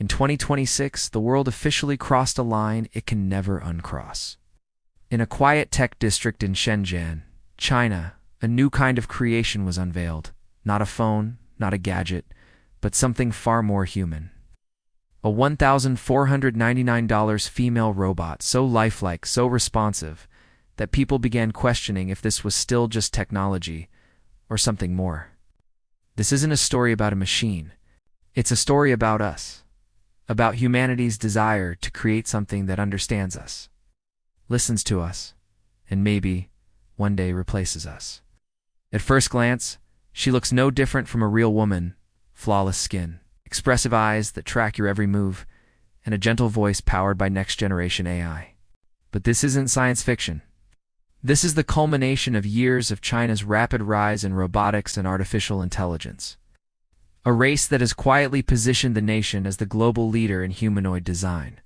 In 2026, the world officially crossed a line it can never uncross. In a quiet tech district in Shenzhen, China, a new kind of creation was unveiled. Not a phone, not a gadget, but something far more human. A $1,499 female robot, so lifelike, so responsive, that people began questioning if this was still just technology or something more. This isn't a story about a machine. It's a story about us, about humanity's desire to create something that understands us, listens to us, and maybe one day replaces us. At first glance, she looks no different from a real woman: flawless skin, expressive eyes that track your every move, and a gentle voice powered by next-generation AI. But this isn't science fiction. This is the culmination of years of China's rapid rise in robotics and artificial intelligence. A race that has quietly positioned the nation as the global leader in humanoid design.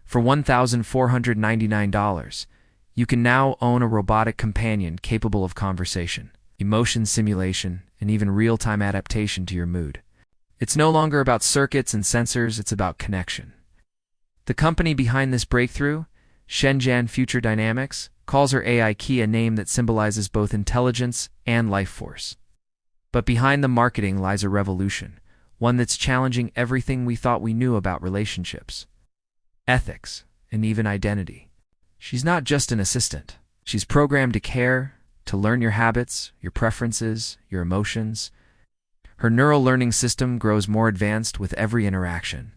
For $1,499, you can now own a robotic companion capable of conversation, emotion simulation, and even real-time adaptation to your mood. It's no longer about circuits and sensors, it's about connection. The company behind this breakthrough, Shenzhen Future Dynamics, calls her AI key a name that symbolizes both intelligence and life force. But behind the marketing lies a revolution, one that's challenging everything we thought we knew about relationships, ethics, and even identity. She's not just an assistant. She's programmed to care, to learn your habits, your preferences, your emotions. Her neural learning system grows more advanced with every interaction,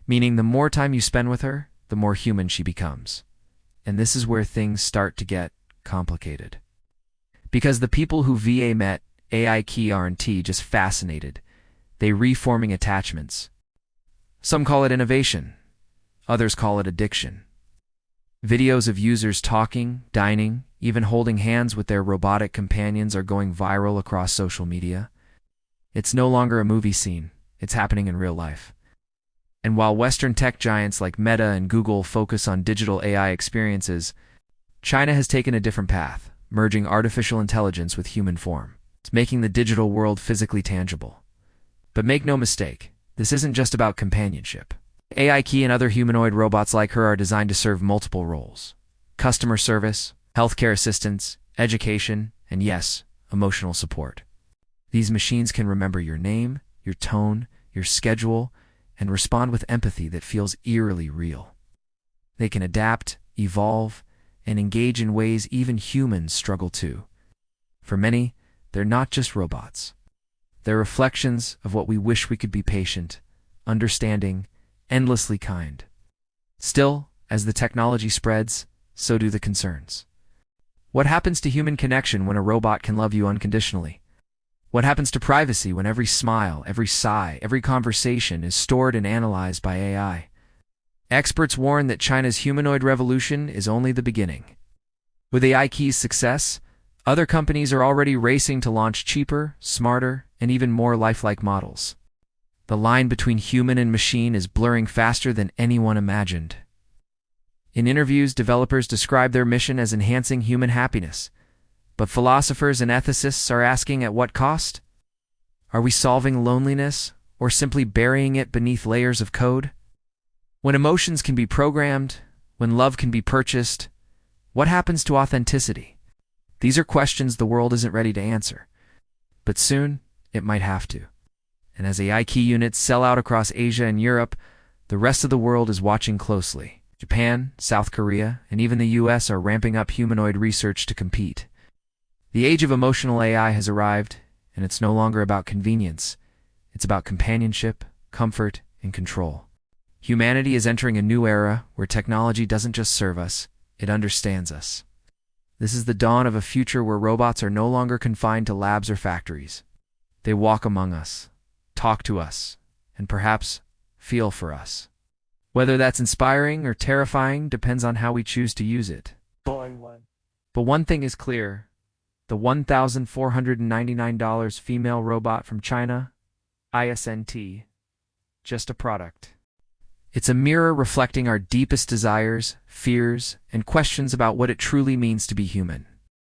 meaning the more time you spend with her, the more human she becomes. And this is where things start to get complicated. Because the people who VA met AI key aren't just fascinated, they reforming attachments. Some call it innovation, others call it addiction. Videos of users talking, dining, even holding hands with their robotic companions are going viral across social media. It's no longer a movie scene, it's happening in real life. And while Western tech giants like Meta and Google focus on digital AI experiences, China has taken a different path, merging artificial intelligence with human form. It's making the digital world physically tangible. But make no mistake, this isn't just about companionship. AI Key and other humanoid robots like her are designed to serve multiple roles: customer service, healthcare assistance, education, and yes, emotional support. These machines can remember your name, your tone, your schedule, and respond with empathy that feels eerily real. They can adapt, evolve, and engage in ways even humans struggle to. For many, they're not just robots. They're reflections of what we wish we could be: patient, understanding, endlessly kind. Still, as the technology spreads, so do the concerns. What happens to human connection when a robot can love you unconditionally? What happens to privacy when every smile, every sigh, every conversation is stored and analyzed by AI? Experts warn that China's humanoid revolution is only the beginning. With AI Key's success, other companies are already racing to launch cheaper, smarter, and even more lifelike models. The line between human and machine is blurring faster than anyone imagined. In interviews, developers describe their mission as enhancing human happiness. But philosophers and ethicists are asking, at what cost? Are we solving loneliness or simply burying it beneath layers of code? When emotions can be programmed, when love can be purchased, what happens to authenticity? These are questions the world isn't ready to answer. But soon, it might have to. And as AI key units sell out across Asia and Europe, the rest of the world is watching closely. Japan, South Korea, and even the US are ramping up humanoid research to compete. The age of emotional AI has arrived, and it's no longer about convenience. It's about companionship, comfort, and control. Humanity is entering a new era where technology doesn't just serve us, it understands us. This is the dawn of a future where robots are no longer confined to labs or factories. They walk among us, talk to us, and perhaps feel for us. Whether that's inspiring or terrifying depends on how we choose to use it. But one thing is clear: the $1,499 female robot from China, ISNT, just a product. It's a mirror reflecting our deepest desires, fears, and questions about what it truly means to be human.